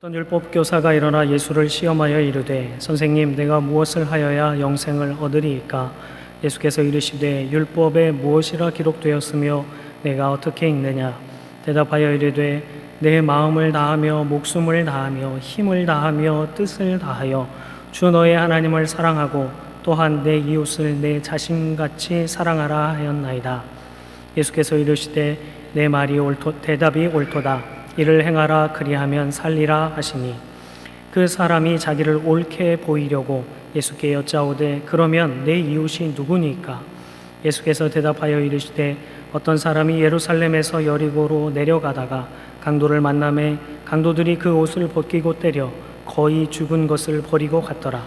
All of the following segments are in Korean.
어떤 율법 교사가 일어나 예수를 시험하여 이르되 선생님 내가 무엇을 하여야 영생을 얻으리이까? 예수께서 이르시되 율법에 무엇이라 기록되었으며 내가 어떻게 읽느냐? 대답하여 이르되 내 마음을 다하며 목숨을 다하며 힘을 다하며 뜻을 다하여 주 너의 하나님을 사랑하고 또한 내 이웃을 내 자신같이 사랑하라 하였나이다. 예수께서 이르시되 내 말이 대답이 옳도다. 이를 행하라 그리하면 살리라 하시니 그 사람이 자기를 옳게 보이려고 예수께 여짜오되 그러면 내 이웃이 누구니까? 예수께서 대답하여 이르시되 어떤 사람이 예루살렘에서 여리고로 내려가다가 강도를 만나매 강도들이 그 옷을 벗기고 때려 거의 죽은 것을 버리고 갔더라.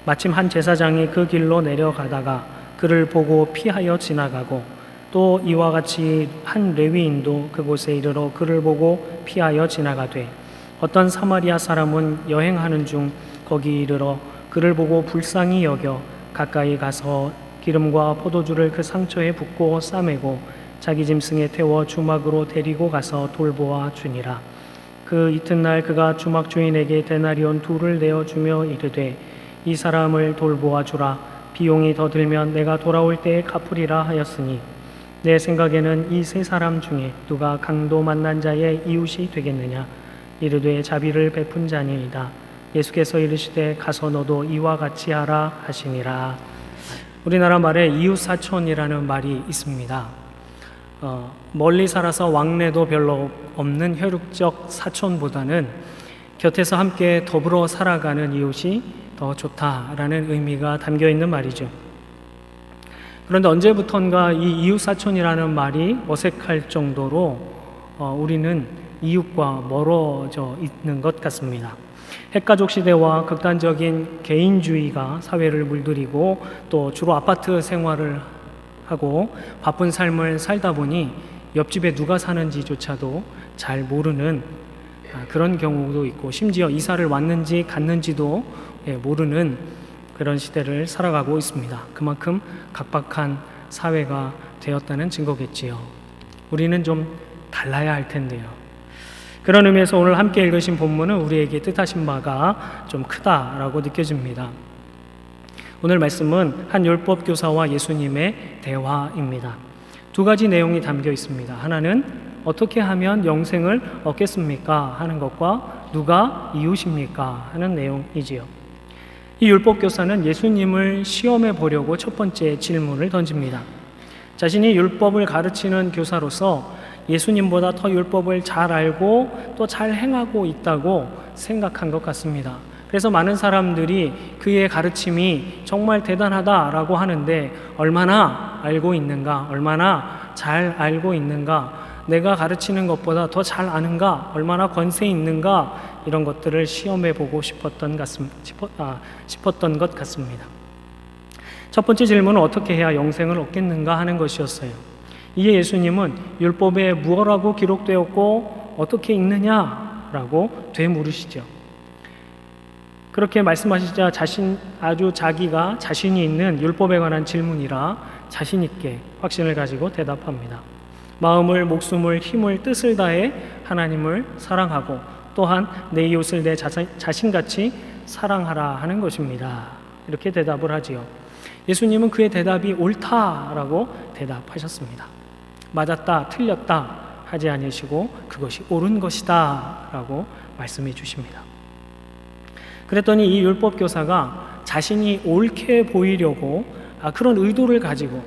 마침 한 제사장이 그 길로 내려가다가 그를 보고 피하여 지나가고 또 이와 같이 한 레위인도 그곳에 이르러 그를 보고 피하여 지나가되 어떤 사마리아 사람은 여행하는 중 거기 이르러 그를 보고 불쌍히 여겨 가까이 가서 기름과 포도주를 그 상처에 붓고 싸매고 자기 짐승에 태워 주막으로 데리고 가서 돌보아 주니라. 그 이튿날 그가 주막 주인에게 데나리온 2를 내어주며 이르되 이 사람을 돌보아 주라. 비용이 더 들면 내가 돌아올 때에 갚으리라 하였으니 내 생각에는 이 세 사람 중에 누가 강도 만난 자의 이웃이 되겠느냐? 이르되 자비를 베푼 자니이다. 예수께서 이르시되 가서 너도 이와 같이 하라 하시니라. 우리나라 말에 이웃사촌이라는 말이 있습니다. 멀리 살아서 왕래도 별로 없는 혈육적 사촌보다는 곁에서 함께 더불어 살아가는 이웃이 더 좋다라는 의미가 담겨 있는 말이죠. 그런데 언제부턴가 이 이웃사촌이라는 말이 어색할 정도로 우리는 이웃과 멀어져 있는 것 같습니다. 핵가족 시대와 극단적인 개인주의가 사회를 물들이고 또 주로 아파트 생활을 하고 바쁜 삶을 살다 보니 옆집에 누가 사는지조차도 잘 모르는 그런 경우도 있고 심지어 이사를 왔는지 갔는지도 모르는 그런 시대를 살아가고 있습니다. 그만큼 각박한 사회가 되었다는 증거겠지요. 우리는 좀 달라야 할 텐데요. 그런 의미에서 오늘 함께 읽으신 본문은 우리에게 뜻하신 바가 좀 크다라고 느껴집니다. 오늘 말씀은 한 율법 교사와 예수님의 대화입니다. 2가지 내용이 담겨 있습니다. 하나는 어떻게 하면 영생을 얻겠습니까? 하는 것과 누가 이웃입니까? 하는 내용이지요. 이 율법 교사는 예수님을 시험해 보려고 첫 번째 질문을 던집니다. 자신이 율법을 가르치는 교사로서 예수님보다 더 율법을 잘 알고 또 잘 행하고 있다고 생각한 것 같습니다. 그래서 많은 사람들이 그의 가르침이 정말 대단하다라고 하는데 얼마나 알고 있는가, 얼마나 잘 알고 있는가, 내가 가르치는 것보다 더 잘 아는가, 얼마나 권세 있는가, 이런 것들을 시험해 보고 싶었던 것 같습니다. 첫 번째 질문은 어떻게 해야 영생을 얻겠는가 하는 것이었어요. 이에 예수님은 율법에 무엇라고 기록되었고 어떻게 읽느냐라고 되물으시죠. 그렇게 말씀하시자 자기가 자신이 있는 율법에 관한 질문이라 자신 있게 확신을 가지고 대답합니다. 마음을, 목숨을, 힘을, 뜻을 다해 하나님을 사랑하고 또한 내 이웃을 내 자신같이 사랑하라 하는 것입니다. 이렇게 대답을 하지요. 예수님은 그의 대답이 옳다라고 대답하셨습니다. 맞았다, 틀렸다 하지 않으시고 그것이 옳은 것이다 라고 말씀해 주십니다. 그랬더니 이 율법 교사가 자신이 옳게 보이려고 그런 의도를 가지고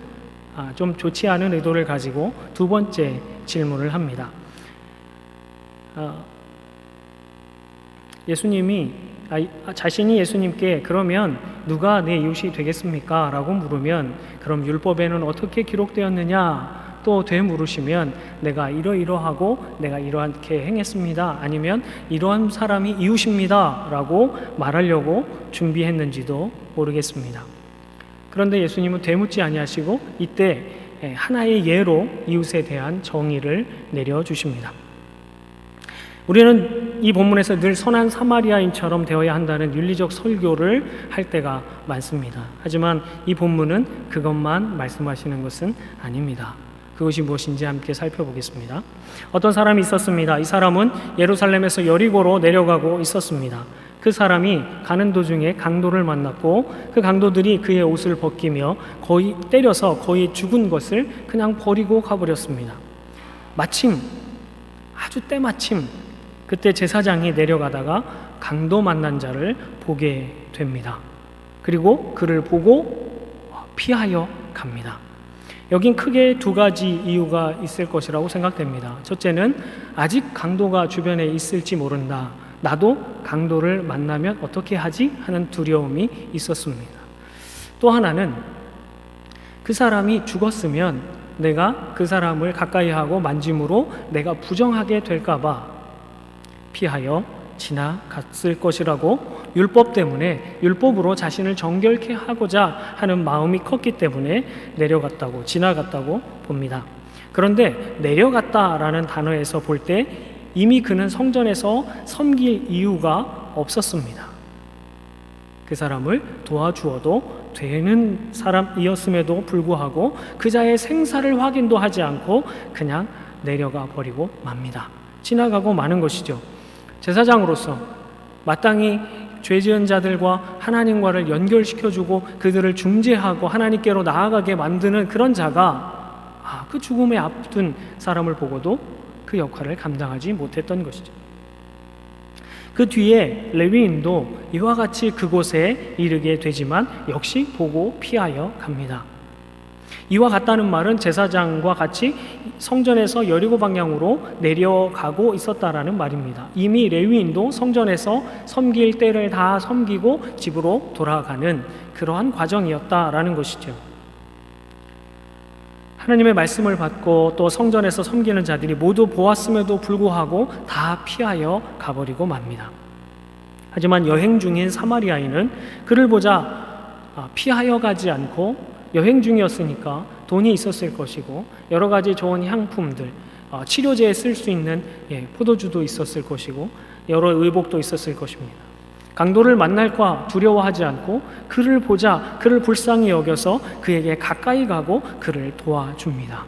좀 좋지 않은 의도를 가지고 2번째 질문을 합니다. 자신이 예수님께 그러면 누가 내 이웃이 되겠습니까? 라고 물으면 그럼 율법에는 어떻게 기록되었느냐? 또 되물으시면 내가 이러이러하고 내가 이러하게 행했습니다. 아니면 이러한 사람이 이웃입니다. 라고 말하려고 준비했는지도 모르겠습니다. 그런데 예수님은 되묻지 아니하시고 이때 하나의 예로 이웃에 대한 정의를 내려주십니다. 우리는 이 본문에서 늘 선한 사마리아인처럼 되어야 한다는 윤리적 설교를 할 때가 많습니다. 하지만 이 본문은 그것만 말씀하시는 것은 아닙니다. 그것이 무엇인지 함께 살펴보겠습니다. 어떤 사람이 있었습니다. 이 사람은 예루살렘에서 여리고로 내려가고 있었습니다. 그 사람이 가는 도중에 강도를 만났고 그 강도들이 그의 옷을 벗기며 거의 때려서 거의 죽은 것을 그냥 버리고 가버렸습니다. 마침 아주 때마침 그때 제사장이 내려가다가 강도 만난 자를 보게 됩니다. 그리고 그를 보고 피하여 갑니다. 여긴 크게 두 가지 이유가 있을 것이라고 생각됩니다. 첫째는 아직 강도가 주변에 있을지 모른다. 나도 강도를 만나면 어떻게 하지? 하는 두려움이 있었습니다. 또 하나는 그 사람이 죽었으면 내가 그 사람을 가까이 하고 만짐으로 내가 부정하게 될까 봐 피하여 지나갔을 것이라고 율법 때문에 율법으로 자신을 정결케 하고자 하는 마음이 컸기 때문에 내려갔다고 지나갔다고 봅니다. 그런데 내려갔다라는 단어에서 볼 때 이미 그는 성전에서 섬길 이유가 없었습니다. 그 사람을 도와주어도 되는 사람이었음에도 불구하고 그자의 생사를 확인도 하지 않고 그냥 내려가 버리고 맙니다. 지나가고 마는 것이죠. 제사장으로서 마땅히 죄 지은 자들과 하나님과를 연결시켜주고 그들을 중재하고 하나님께로 나아가게 만드는 그런 자가 그 죽음에 앞둔 사람을 보고도 그 역할을 감당하지 못했던 것이죠. 그 뒤에 레위인도 이와 같이 그곳에 이르게 되지만 역시 보고 피하여 갑니다. 이와 같다는 말은 제사장과 같이 성전에서 여리고 방향으로 내려가고 있었다라는 말입니다. 이미 레위인도 성전에서 섬길 때를 다 섬기고 집으로 돌아가는 그러한 과정이었다라는 것이죠. 하나님의 말씀을 받고 또 성전에서 섬기는 자들이 모두 보았음에도 불구하고 다 피하여 가버리고 맙니다. 하지만 여행 중인 사마리아인은 그를 보자 피하여 가지 않고 여행 중이었으니까 돈이 있었을 것이고 여러 가지 좋은 향품들, 치료제에 쓸 수 있는 포도주도 있었을 것이고 여러 의복도 있었을 것입니다. 강도를 만날까 두려워하지 않고 그를 보자 그를 불쌍히 여겨서 그에게 가까이 가고 그를 도와줍니다.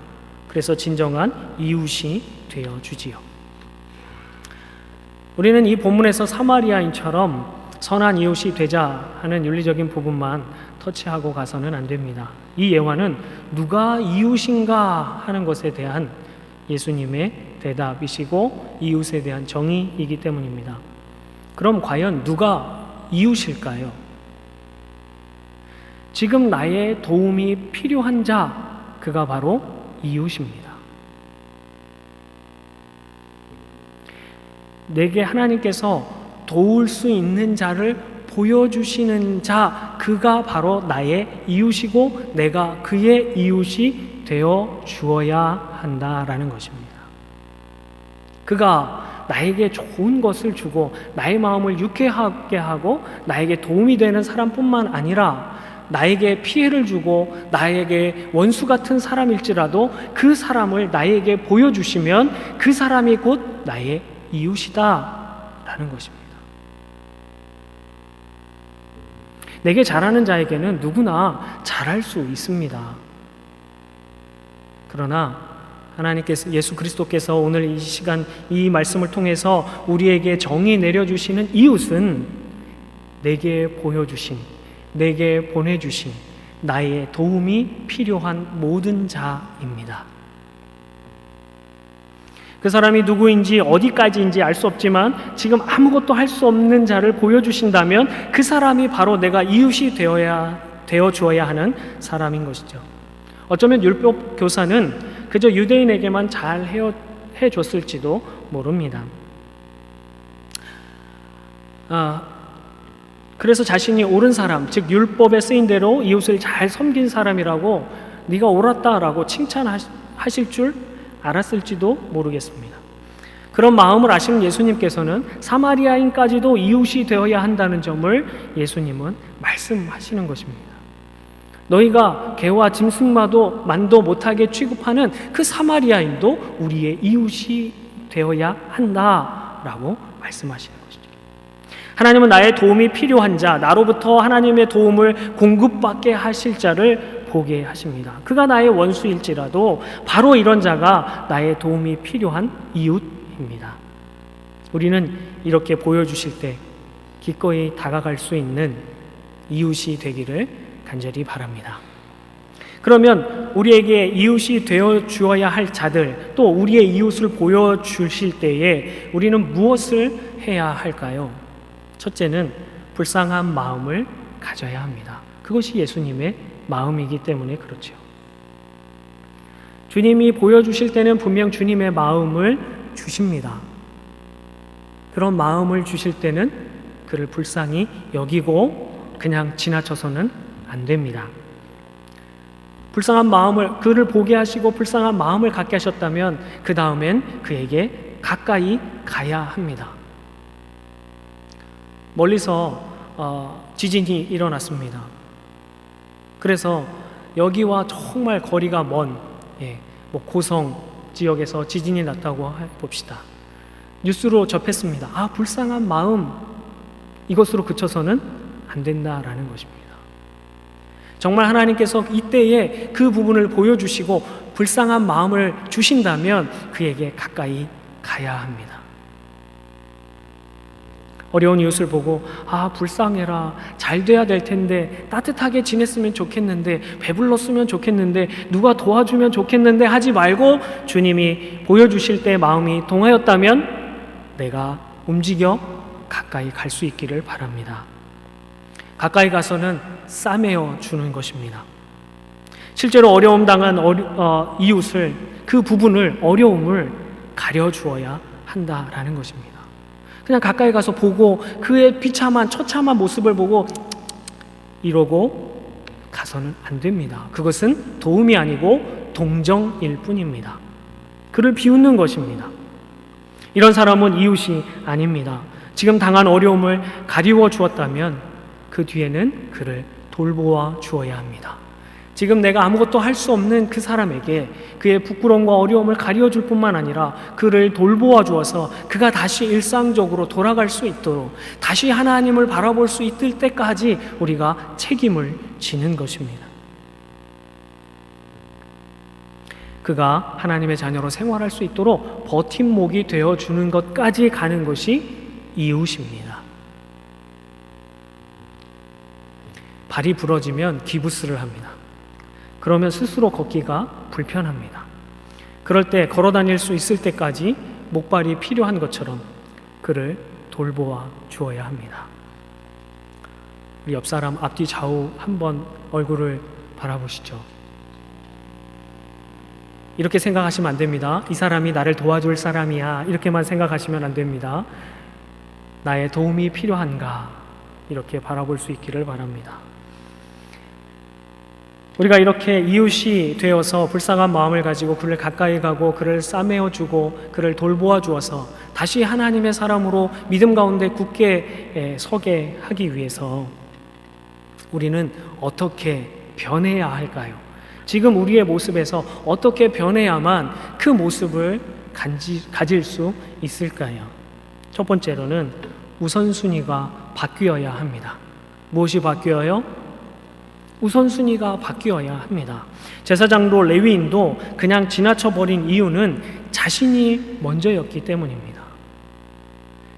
그래서 진정한 이웃이 되어주지요. 우리는 이 본문에서 사마리아인처럼 선한 이웃이 되자 하는 윤리적인 부분만 터치하고 가서는 안 됩니다. 이 예화는 누가 이웃인가 하는 것에 대한 예수님의 대답이시고 이웃에 대한 정의이기 때문입니다. 그럼 과연 누가 이웃일까요? 지금 나의 도움이 필요한 자, 그가 바로 이웃입니다. 내게 하나님께서 도울 수 있는 자를 보여주시는 자, 그가 바로 나의 이웃이고 내가 그의 이웃이 되어 주어야 한다라는 것입니다. 그가 나에게 좋은 것을 주고 나의 마음을 유쾌하게 하고 나에게 도움이 되는 사람뿐만 아니라 나에게 피해를 주고 나에게 원수 같은 사람일지라도 그 사람을 나에게 보여주시면 그 사람이 곧 나의 이웃이다라는 것입니다. 내게 잘하는 자에게는 누구나 잘할 수 있습니다. 그러나 하나님께서 예수 그리스도께서 오늘 이 시간 이 말씀을 통해서 우리에게 정의 내려주시는 이웃은 내게 보여주신, 내게 보내주신 나의 도움이 필요한 모든 자입니다. 그 사람이 누구인지 어디까지인지 알 수 없지만 지금 아무것도 할 수 없는 자를 보여주신다면 그 사람이 바로 내가 이웃이 되어 주어야 하는 사람인 것이죠. 어쩌면 율법 교사는 그저 유대인에게만 잘 해줬을지도 모릅니다. 그래서 자신이 옳은 사람, 즉 율법에 쓰인 대로 이웃을 잘 섬긴 사람이라고 네가 옳았다라고 칭찬하실 줄 알았을지도 모르겠습니다. 그런 마음을 아시는 예수님께서는 사마리아인까지도 이웃이 되어야 한다는 점을 예수님은 말씀하시는 것입니다. 너희가 개와 짐승마도 만도 못하게 취급하는 그 사마리아인도 우리의 이웃이 되어야 한다라고 말씀하시는 것이죠. 하나님은 나의 도움이 필요한 자, 나로부터 하나님의 도움을 공급받게 하실 자를 보게 하십니다. 그가 나의 원수일지라도 바로 이런 자가 나의 도움이 필요한 이웃입니다. 우리는 이렇게 보여주실 때 기꺼이 다가갈 수 있는 이웃이 되기를 간절히 바랍니다. 그러면 우리에게 이웃이 되어 주어야 할 자들, 또 우리의 이웃을 보여주실 때에 우리는 무엇을 해야 할까요? 첫째는 불쌍한 마음을 가져야 합니다. 그것이 예수님의 마음이기 때문에 그렇죠. 주님이 보여주실 때는 분명 주님의 마음을 주십니다. 그런 마음을 주실 때는 그를 불쌍히 여기고 그냥 지나쳐서는 안 됩니다. 불쌍한 마음을, 그를 보게 하시고 불쌍한 마음을 갖게 하셨다면 그 다음엔 그에게 가까이 가야 합니다. 멀리서 지진이 일어났습니다. 그래서 여기와 정말 거리가 먼 고성 지역에서 지진이 났다고 봅시다. 뉴스로 접했습니다. 불쌍한 마음, 이것으로 그쳐서는 안 된다라는 것입니다. 정말 하나님께서 이때에 그 부분을 보여주시고 불쌍한 마음을 주신다면 그에게 가까이 가야 합니다. 어려운 이웃을 보고 불쌍해라, 잘 돼야 될 텐데, 따뜻하게 지냈으면 좋겠는데, 배불렀으면 좋겠는데, 누가 도와주면 좋겠는데 하지 말고 주님이 보여주실 때 마음이 동하였다면 내가 움직여 가까이 갈 수 있기를 바랍니다. 가까이 가서는 싸매어 주는 것입니다. 실제로 어려움 당한 이웃을, 그 부분을, 어려움을 가려주어야 한다라는 것입니다. 그냥 가까이 가서 보고 그의 비참한 처참한 모습을 보고 이러고 가서는 안 됩니다. 그것은 도움이 아니고 동정일 뿐입니다. 그를 비웃는 것입니다. 이런 사람은 이웃이 아닙니다. 지금 당한 어려움을 가리워 주었다면 그 뒤에는 그를 돌보아 주어야 합니다. 지금 내가 아무것도 할 수 없는 그 사람에게 그의 부끄러움과 어려움을 가리워 줄 뿐만 아니라 그를 돌보아 주어서 그가 다시 일상적으로 돌아갈 수 있도록, 다시 하나님을 바라볼 수 있을 때까지 우리가 책임을 지는 것입니다. 그가 하나님의 자녀로 생활할 수 있도록 버팀목이 되어주는 것까지 가는 것이 이웃입니다. 발이 부러지면 기부스를 합니다. 그러면 스스로 걷기가 불편합니다. 그럴 때 걸어 다닐 수 있을 때까지 목발이 필요한 것처럼 그를 돌보아 주어야 합니다. 우리 옆 사람 앞뒤 좌우 한번 얼굴을 바라보시죠. 이렇게 생각하시면 안 됩니다. 이 사람이 나를 도와줄 사람이야, 이렇게만 생각하시면 안 됩니다. 나의 도움이 필요한가, 이렇게 바라볼 수 있기를 바랍니다. 우리가 이렇게 이웃이 되어서 불쌍한 마음을 가지고 그를 가까이 가고 그를 싸매어 주고 그를 돌보아 주어서 다시 하나님의 사람으로 믿음 가운데 굳게 서게 하기 위해서 우리는 어떻게 변해야 할까요? 지금 우리의 모습에서 어떻게 변해야만 그 모습을 가질 수 있을까요? 첫 번째로는 우선순위가 바뀌어야 합니다. 무엇이 바뀌어요? 우선순위가 바뀌어야 합니다. 제사장도 레위인도 그냥 지나쳐버린 이유는 자신이 먼저였기 때문입니다.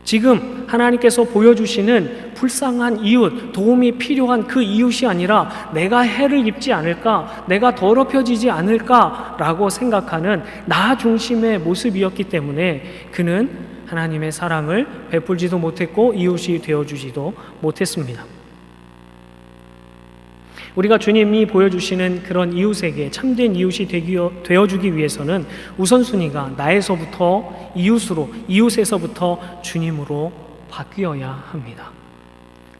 지금 하나님께서 보여주시는 불쌍한 이웃, 도움이 필요한 그 이웃이 아니라 내가 해를 입지 않을까, 내가 더럽혀지지 않을까라고 생각하는 나 중심의 모습이었기 때문에 그는 하나님의 사랑을 베풀지도 못했고 이웃이 되어주지도 못했습니다. 우리가 주님이 보여주시는 그런 이웃에게 참된 이웃이 되어주기 위해서는 우선순위가 나에서부터 이웃으로, 이웃에서부터 주님으로 바뀌어야 합니다.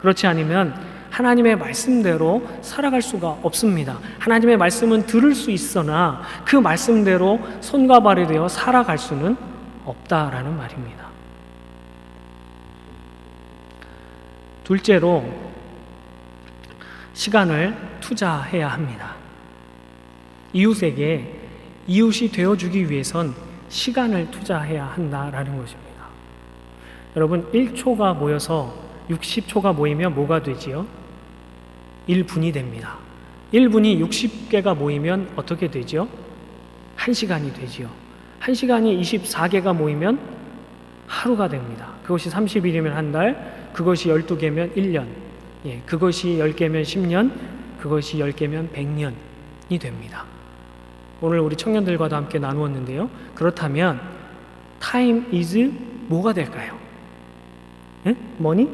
그렇지 않으면 하나님의 말씀대로 살아갈 수가 없습니다. 하나님의 말씀은 들을 수 있으나 그 말씀대로 손과 발이 되어 살아갈 수는 없다라는 말입니다. 둘째로, 시간을 투자해야 합니다. 이웃에게 이웃이 되어주기 위해선 시간을 투자해야 한다라는 것입니다. 여러분, 1초가 모여서 60초가 모이면 뭐가 되지요? 1분이 됩니다. 1분이 60개가 모이면 어떻게 되죠? 1시간이 되지요. 1시간이 24개가 모이면 하루가 됩니다. 그것이 30일이면 한 달, 그것이 12개면 1년, 그것이 10개면 10년, 그것이 10개면 100년이 됩니다. 오늘 우리 청년들과도 함께 나누었는데요. 그렇다면 time is 뭐가 될까요? 뭐니?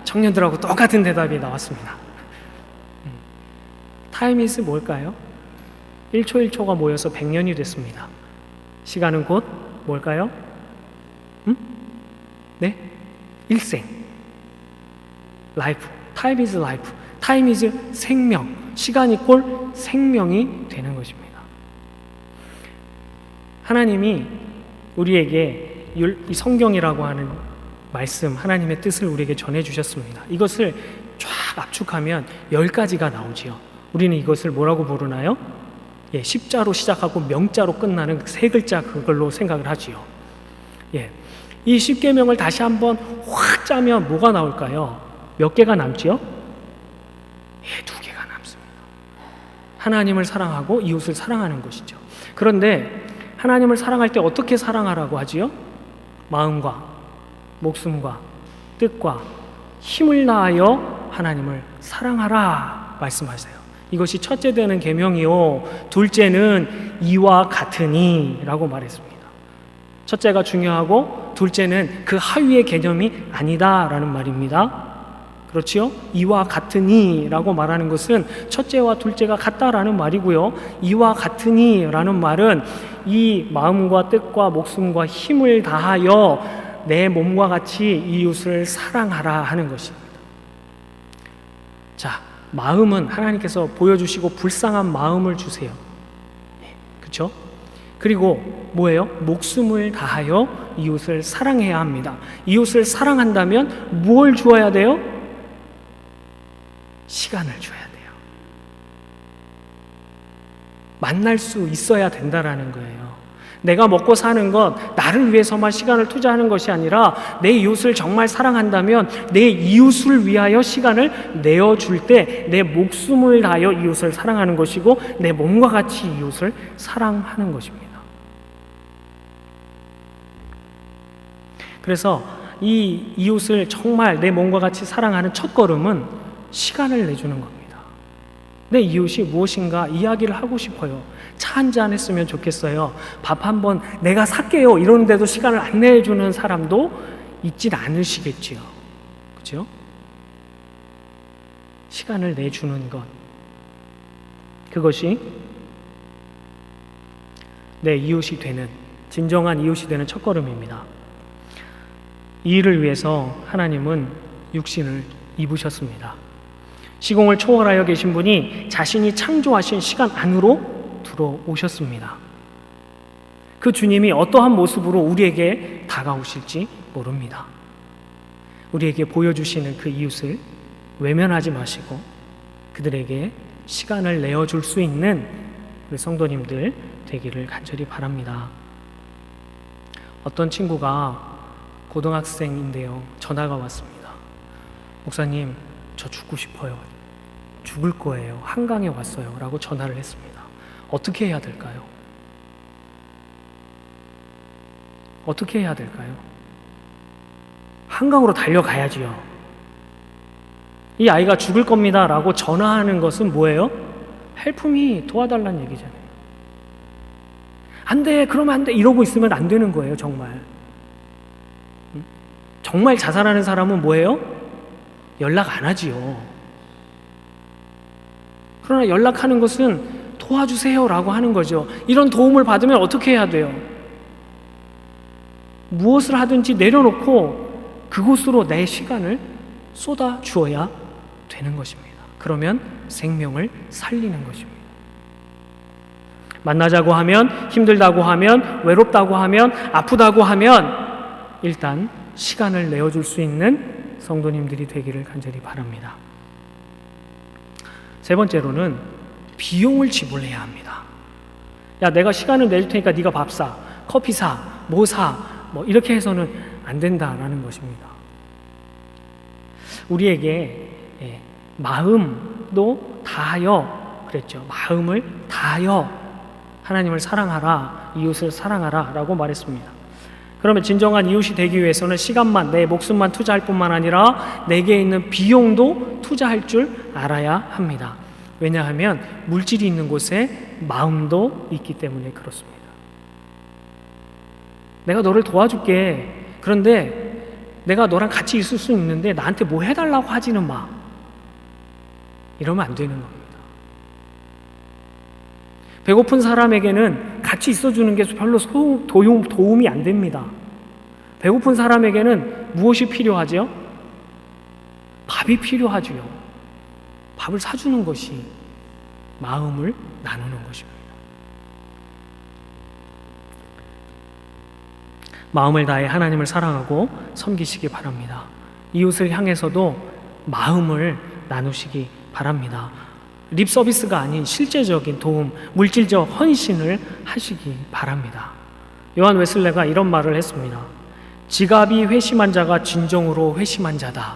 청년들하고 똑같은 대답이 나왔습니다. time is 뭘까요? 1초 1초가 모여서 100년이 됐습니다. 시간은 곧 뭘까요? 네? 일생. life. time is life. time is 생명. 시간이 꼴 생명이 되는 것입니다. 하나님이 우리에게 이 성경이라고 하는 말씀, 하나님의 뜻을 우리에게 전해주셨습니다. 이것을 쫙 압축하면 10가지가 나오지요. 우리는 이것을 뭐라고 부르나요? 십자로 시작하고 명자로 끝나는 세 글자 그걸로 생각을 하지요. 이 십계명을 다시 한번 확 짜면 뭐가 나올까요? 몇 개가 남지요? 2개가 남습니다. 하나님을 사랑하고 이웃을 사랑하는 것이죠. 그런데 하나님을 사랑할 때 어떻게 사랑하라고 하지요? 마음과 목숨과 뜻과 힘을 다하여 하나님을 사랑하라 말씀하세요. 이것이 첫째 되는 계명이요, 둘째는 이와 같으니 라고 말했습니다. 첫째가 중요하고 둘째는 그 하위의 개념이 아니다 라는 말입니다. 그렇지요? 이와 같으니 라고 말하는 것은 첫째와 둘째가 같다라는 말이고요. 이와 같으니 라는 말은 이 마음과 뜻과 목숨과 힘을 다하여 내 몸과 같이 이웃을 사랑하라 하는 것입니다. 자, 마음은 하나님께서 보여주시고 불쌍한 마음을 주세요. 그렇죠? 그리고 뭐예요? 목숨을 다하여 이웃을 사랑해야 합니다. 이웃을 사랑한다면 무엇을 주어야 돼요? 시간을 줘야 돼요. 만날 수 있어야 된다라는 거예요. 내가 먹고 사는 것, 나를 위해서만 시간을 투자하는 것이 아니라 내 이웃을 정말 사랑한다면 내 이웃을 위하여 시간을 내어줄 때 내 목숨을 다하여 이웃을 사랑하는 것이고 내 몸과 같이 이웃을 사랑하는 것입니다. 그래서 이 이웃을 정말 내 몸과 같이 사랑하는 첫걸음은 시간을 내주는 겁니다. 내 이웃이 무엇인가 이야기를 하고 싶어요. 차 한잔 했으면 좋겠어요. 밥 한번 내가 살게요. 이러는데도 시간을 안 내주는 사람도 있진 않으시겠지요. 그렇죠? 시간을 내주는 것, 그것이 내 이웃이 되는, 진정한 이웃이 되는 첫걸음입니다. 이 일을 위해서 하나님은 육신을 입으셨습니다. 시공을 초월하여 계신 분이 자신이 창조하신 시간 안으로 들어오셨습니다. 그 주님이 어떠한 모습으로 우리에게 다가오실지 모릅니다. 우리에게 보여주시는 그 이웃을 외면하지 마시고 그들에게 시간을 내어줄 수 있는 우리 성도님들 되기를 간절히 바랍니다. 어떤 친구가 고등학생인데요, 전화가 왔습니다. 목사님, 저 죽고 싶어요. 죽을 거예요. 한강에 왔어요. 라고 전화를 했습니다. 어떻게 해야 될까요? 어떻게 해야 될까요? 한강으로 달려가야지요. 이 아이가 죽을 겁니다. 라고 전화하는 것은 뭐예요? 헬프미, 도와달라는 얘기잖아요. 안 돼, 그러면 안 돼. 이러고 있으면 안 되는 거예요, 정말. 정말 자살하는 사람은 뭐예요? 연락 안 하지요. 그러나 연락하는 것은 도와주세요 라고 하는 거죠. 이런 도움을 받으면 어떻게 해야 돼요? 무엇을 하든지 내려놓고 그곳으로 내 시간을 쏟아 주어야 되는 것입니다. 그러면 생명을 살리는 것입니다. 만나자고 하면, 힘들다고 하면, 외롭다고 하면, 아프다고 하면 일단 시간을 내어줄 수 있는 성도님들이 되기를 간절히 바랍니다. 세 번째로는 비용을 지불해야 합니다. 야, 내가 시간을 내줄 테니까 네가 밥 사, 커피 사, 뭐 사, 뭐 이렇게 해서는 안 된다라는 것입니다. 우리에게 마음, 마음도 다하여 그랬죠. 마음을 다하여 하나님을 사랑하라, 이웃을 사랑하라 라고 말했습니다. 그러면 진정한 이웃이 되기 위해서는 시간만, 내 목숨만 투자할 뿐만 아니라 내게 있는 비용도 투자할 줄 알아야 합니다. 왜냐하면 물질이 있는 곳에 마음도 있기 때문에 그렇습니다. 내가 너를 도와줄게. 그런데 내가 너랑 같이 있을 수 있는데 나한테 뭐 해달라고 하지는 마. 이러면 안 되는 겁니다. 배고픈 사람에게는 같이 있어주는 게 별로 도움이 안 됩니다. 배고픈 사람에게는 무엇이 필요하죠? 밥이 필요하죠. 밥을 사주는 것이 마음을 나누는 것입니다. 마음을 다해 하나님을 사랑하고 섬기시기 바랍니다. 이웃을 향해서도 마음을 나누시기 바랍니다. 립 서비스가 아닌 실제적인 도움, 물질적 헌신을 하시기 바랍니다. 요한 웨슬레가 이런 말을 했습니다. 지갑이 회심한 자가 진정으로 회심한 자다.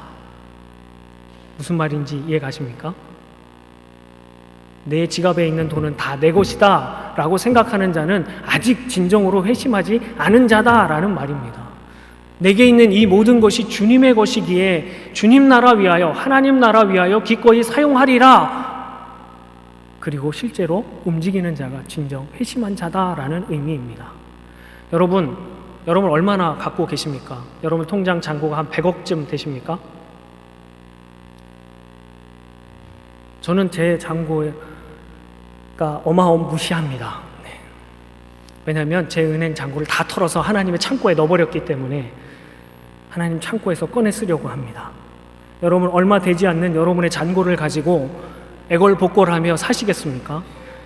무슨 말인지 이해가십니까? 내 지갑에 있는 돈은 다 내 것이다 라고 생각하는 자는 아직 진정으로 회심하지 않은 자다라는 말입니다. 내게 있는 이 모든 것이 주님의 것이기에 주님 나라 위하여, 하나님 나라 위하여 기꺼이 사용하리라. 그리고 실제로 움직이는 자가 진정 회심한 자다라는 의미입니다. 여러분 얼마나 갖고 계십니까? 여러분 통장 잔고가 한 100억쯤 되십니까? 저는 제 잔고가 어마어마무시합니다. 네. 왜냐하면 제 은행 잔고를 다 털어서 하나님의 창고에 넣어버렸기 때문에 하나님 창고에서 꺼내 쓰려고 합니다. 여러분 얼마 되지 않는 여러분의 잔고를 가지고 애걸복걸하며 사시겠습니까?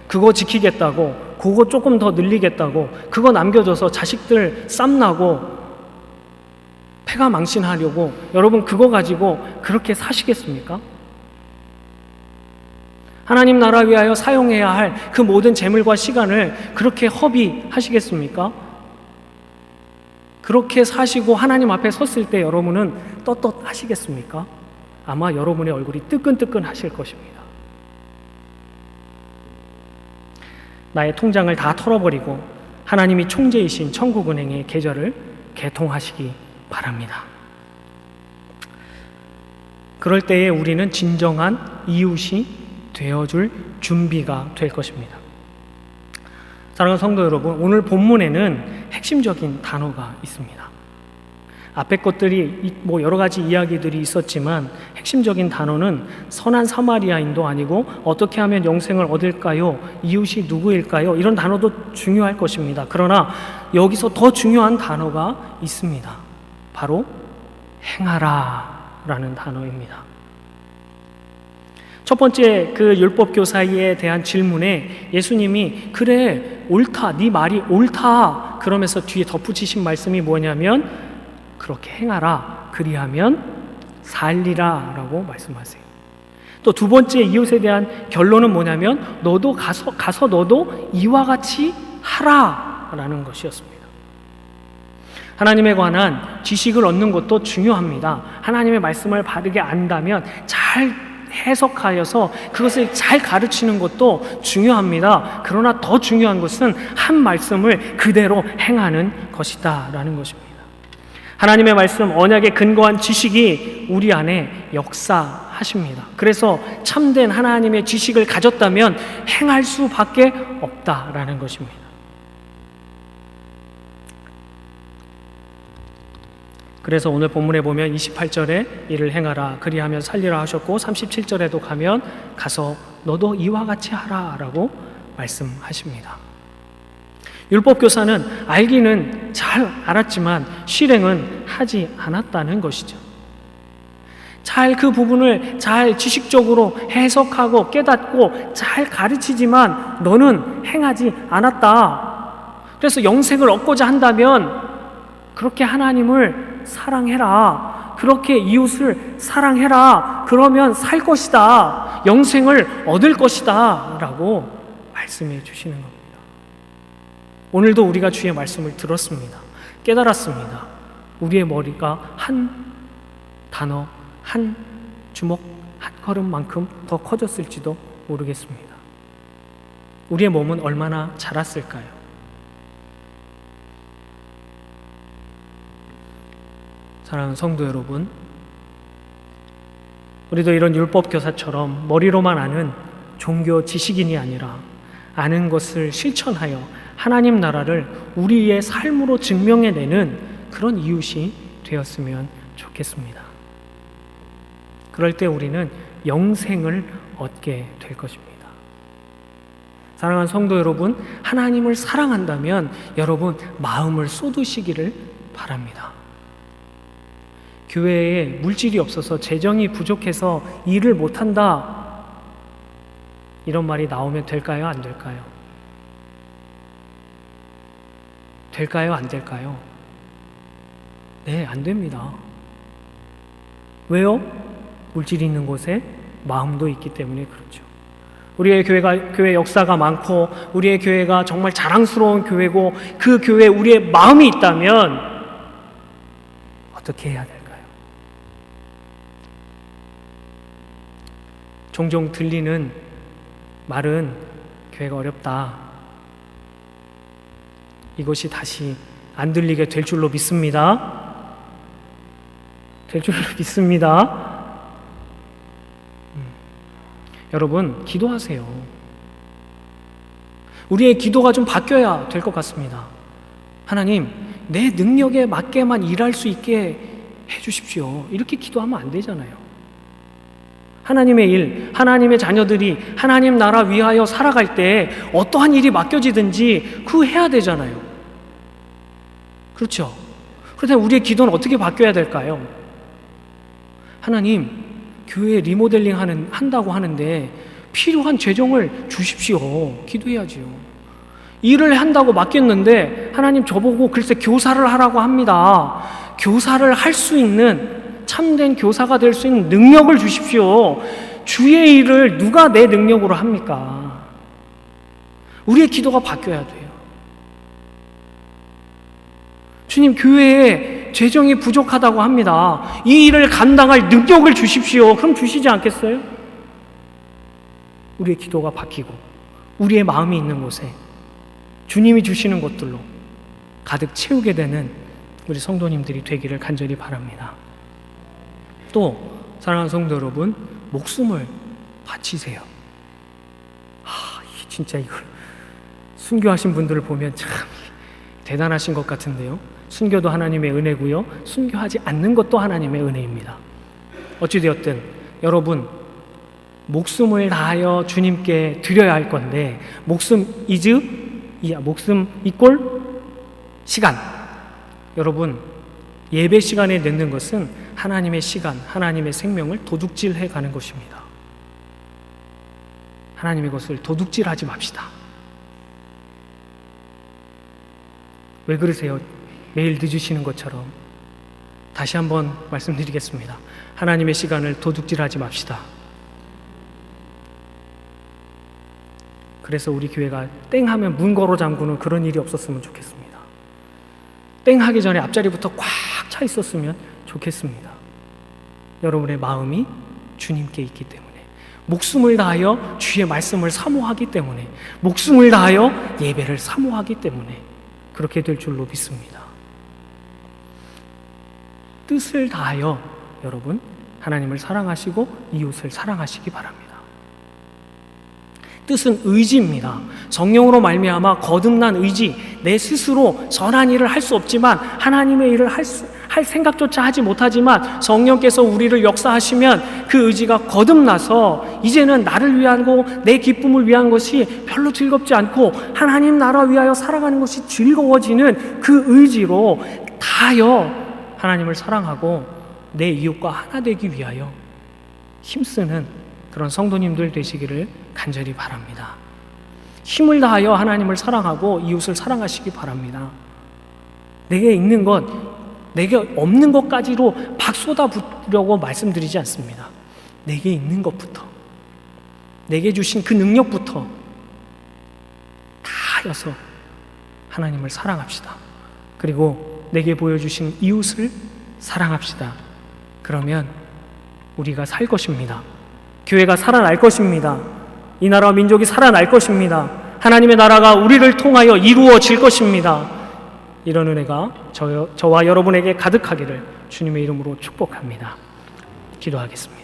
그거 지키겠다고, 그거 조금 더 늘리겠다고, 그거 남겨줘서 자식들 쌈나고 폐가 망신하려고 여러분 그거 가지고 그렇게 사시겠습니까? 하나님 나라 위하여 사용해야 할 그 모든 재물과 시간을 그렇게 허비하시겠습니까? 그렇게 사시고 하나님 앞에 섰을 때 여러분은 떳떳하시겠습니까? 아마 여러분의 얼굴이 뜨끈뜨끈 하실 것입니다. 나의 통장을 다 털어버리고 하나님이 총재이신 천국은행의 계좌를 개통하시기 바랍니다. 그럴 때에 우리는 진정한 이웃이 되어줄 준비가 될 것입니다. 사랑하는 성도 여러분, 오늘 본문에는 핵심적인 단어가 있습니다. 앞에 것들이 여러 가지 이야기들이 있었지만 핵심적인 단어는 선한 사마리아인도 아니고 어떻게 하면 영생을 얻을까요? 이웃이 누구일까요? 이런 단어도 중요할 것입니다. 그러나 여기서 더 중요한 단어가 있습니다. 바로 행하라 라는 단어입니다. 첫 번째 그 율법교사에 대한 질문에 예수님이 그래 옳다, 네 말이 옳다 그러면서 뒤에 덧붙이신 말씀이 뭐냐면 그렇게 행하라, 그리하면 살리라 라고 말씀하세요. 또 두 번째 이웃에 대한 결론은 뭐냐면 너도 가서 너도 이와 같이 하라 라는 것이었습니다. 하나님에 관한 지식을 얻는 것도 중요합니다. 하나님의 말씀을 바르게 안다면 잘 해석하여서 그것을 잘 가르치는 것도 중요합니다. 그러나 더 중요한 것은 한 말씀을 그대로 행하는 것이다 라는 것입니다. 하나님의 말씀, 언약에 근거한 지식이 우리 안에 역사하십니다. 그래서 참된 하나님의 지식을 가졌다면 행할 수밖에 없다라는 것입니다. 그래서 오늘 본문에 보면 28절에 이를 행하라 그리하면 살리라 하셨고 37절에도 가면 가서 너도 이와 같이 하라 라고 말씀하십니다. 율법교사는 알기는 잘 알았지만 실행은 하지 않았다는 것이죠. 잘 그 부분을 잘 지식적으로 해석하고 깨닫고 잘 가르치지만 너는 행하지 않았다. 그래서 영생을 얻고자 한다면 그렇게 하나님을 사랑해라. 그렇게 이웃을 사랑해라. 그러면 살 것이다. 영생을 얻을 것이다. 라고 말씀해 주시는 겁니다. 오늘도 우리가 주의 말씀을 들었습니다. 깨달았습니다. 우리의 머리가 한 단어, 한 주먹, 한 발걸음만큼 더 커졌을지도 모르겠습니다. 우리의 몸은 얼마나 자랐을까요? 사랑하는 성도 여러분, 우리도 이런 율법 교사처럼 머리로만 아는 종교 지식인이 아니라 아는 것을 실천하여 하나님 나라를 우리의 삶으로 증명해내는 그런 이웃이 되었으면 좋겠습니다. 그럴 때 우리는 영생을 얻게 될 것입니다. 사랑하는 성도 여러분, 하나님을 사랑한다면 여러분 마음을 쏟으시기를 바랍니다. 교회에 물질이 없어서 재정이 부족해서 일을 못한다, 이런 말이 나오면 될까요? 안 될까요? 될까요? 안 될까요? 네, 안 됩니다. 왜요? 물질이 있는 곳에 마음도 있기 때문에 그렇죠. 우리의 교회 역사가 많고 우리의 교회가 정말 자랑스러운 교회고 그 교회에 우리의 마음이 있다면 어떻게 해야 될까요? 종종 들리는 말은 교회가 어렵다, 이것이 다시 안 들리게 될 줄로 믿습니다. 될 줄로 믿습니다. 여러분, 기도하세요. 우리의 기도가 좀 바뀌어야 될 것 같습니다. 하나님, 내 능력에 맞게만 일할 수 있게 해주십시오. 이렇게 기도하면 안 되잖아요. 하나님의 일, 하나님의 자녀들이 하나님 나라 위하여 살아갈 때 어떠한 일이 맡겨지든지 그거 해야 되잖아요. 그렇죠? 그렇다면 우리의 기도는 어떻게 바뀌어야 될까요? 하나님, 교회 리모델링 한다고 하는데 필요한 재정을 주십시오. 기도해야지요. 일을 한다고 맡겼는데 하나님 저보고 글쎄 교사를 하라고 합니다. 교사를 할 수 있는, 참된 교사가 될 수 있는 능력을 주십시오. 주의 일을 누가 내 능력으로 합니까? 우리의 기도가 바뀌어야 돼요. 주님, 교회에 재정이 부족하다고 합니다. 이 일을 감당할 능력을 주십시오. 그럼 주시지 않겠어요? 우리의 기도가 바뀌고 우리의 마음이 있는 곳에 주님이 주시는 것들로 가득 채우게 되는 우리 성도님들이 되기를 간절히 바랍니다. 또 사랑하는 성도 여러분, 목숨을 바치세요. 진짜 이걸 순교하신 분들을 보면 참 대단하신 것 같은데요. 순교도 하나님의 은혜고요, 순교하지 않는 것도 하나님의 은혜입니다. 어찌되었든 여러분, 목숨을 다하여 주님께 드려야 할 건데, 목숨 이꼴 시간. 여러분, 예배 시간에 넣는 것은 하나님의 시간, 하나님의 생명을 도둑질해 가는 것입니다. 하나님의 것을 도둑질하지 맙시다. 왜 그러세요? 매일 늦으시는 것처럼. 다시 한번 말씀드리겠습니다. 하나님의 시간을 도둑질하지 맙시다. 그래서 우리 교회가 땡 하면 문 걸어 잠그는 그런 일이 없었으면 좋겠습니다. 땡 하기 전에 앞자리부터 꽉 차 있었으면 좋겠습니다. 여러분의 마음이 주님께 있기 때문에, 목숨을 다하여 주의 말씀을 사모하기 때문에, 목숨을 다하여 예배를 사모하기 때문에 그렇게 될 줄로 믿습니다. 뜻을 다하여 여러분 하나님을 사랑하시고 이웃을 사랑하시기 바랍니다. 뜻은 의지입니다. 성령으로 말미암아 거듭난 의지, 내 스스로 선한 일을 할 수 없지만, 하나님의 일을 할 생각조차 하지 못하지만 성령께서 우리를 역사하시면 그 의지가 거듭나서 이제는 나를 위하고 내 기쁨을 위한 것이 별로 즐겁지 않고 하나님 나라 위하여 살아가는 것이 즐거워지는 그 의지로 다하여 하나님을 사랑하고 내 이웃과 하나 되기 위하여 힘쓰는 그런 성도님들 되시기를 간절히 바랍니다. 힘을 다하여 하나님을 사랑하고 이웃을 사랑하시기 바랍니다. 내게 있는 것, 내게 없는 것까지로 막 쏟아부으려고 말씀드리지 않습니다. 내게 있는 것부터, 내게 주신 그 능력부터 다하여서 하나님을 사랑합시다. 그리고 내게 보여주신 이웃을 사랑합시다. 그러면 우리가 살 것입니다. 교회가 살아날 것입니다. 이 나라와 민족이 살아날 것입니다. 하나님의 나라가 우리를 통하여 이루어질 것입니다. 이런 은혜가 저와 여러분에게 가득하기를 주님의 이름으로 축복합니다. 기도하겠습니다.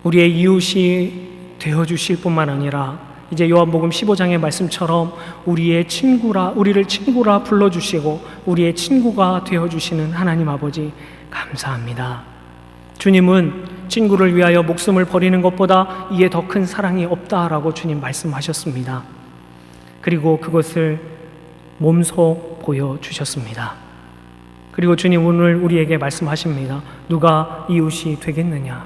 우리의 이웃이 되어주실 뿐만 아니라 이제 요한복음 15장의 말씀처럼 우리를 친구라 불러주시고 우리의 친구가 되어주시는 하나님 아버지 감사합니다. 주님은 친구를 위하여 목숨을 버리는 것보다 이에 더 큰 사랑이 없다라고 주님 말씀하셨습니다. 그리고 그것을 몸소 보여주셨습니다. 그리고 주님 오늘 우리에게 말씀하십니다. 누가 이웃이 되겠느냐?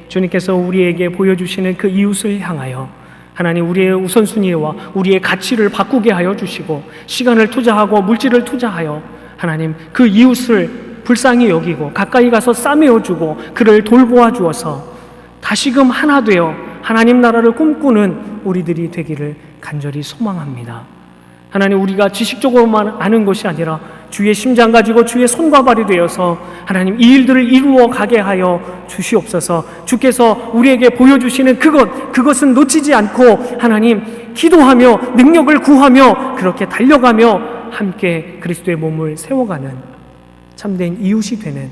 주님께서 우리에게 보여주시는 그 이웃을 향하여 하나님 우리의 우선순위와 우리의 가치를 바꾸게 하여 주시고 시간을 투자하고 물질을 투자하여 하나님 그 이웃을 불쌍히 여기고 가까이 가서 싸매어주고 그를 돌보아 주어서 다시금 하나 되어 하나님 나라를 꿈꾸는 우리들이 되기를 간절히 소망합니다. 하나님 우리가 지식적으로만 아는 것이 아니라 주의 심장 가지고 주의 손과 발이 되어서 하나님 이 일들을 이루어 가게 하여 주시옵소서. 주께서 우리에게 보여주시는 그것은 놓치지 않고 하나님 기도하며 능력을 구하며 그렇게 달려가며 함께 그리스도의 몸을 세워가는 참된 이웃이 되는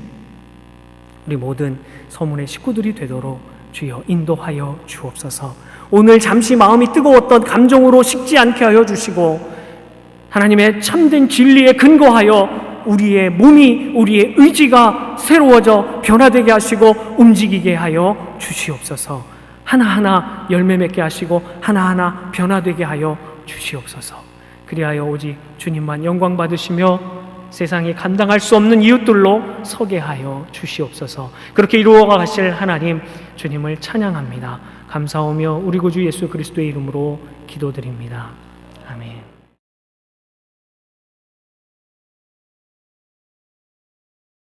우리 모든 서문의 식구들이 되도록 주여 인도하여 주옵소서. 오늘 잠시 마음이 뜨거웠던 감정으로 식지 않게 하여 주시고 하나님의 참된 진리에 근거하여 우리의 몸이 우리의 의지가 새로워져 변화되게 하시고 움직이게 하여 주시옵소서. 하나하나 열매 맺게 하시고 하나하나 변화되게 하여 주시옵소서. 그리하여 오직 주님만 영광 받으시며 세상이 감당할 수 없는 이웃들로 서게 하여 주시옵소서. 그렇게 이루어 가실 하나님 주님을 찬양합니다. 감사하며 우리 구주 예수 그리스도의 이름으로 기도드립니다. 아멘.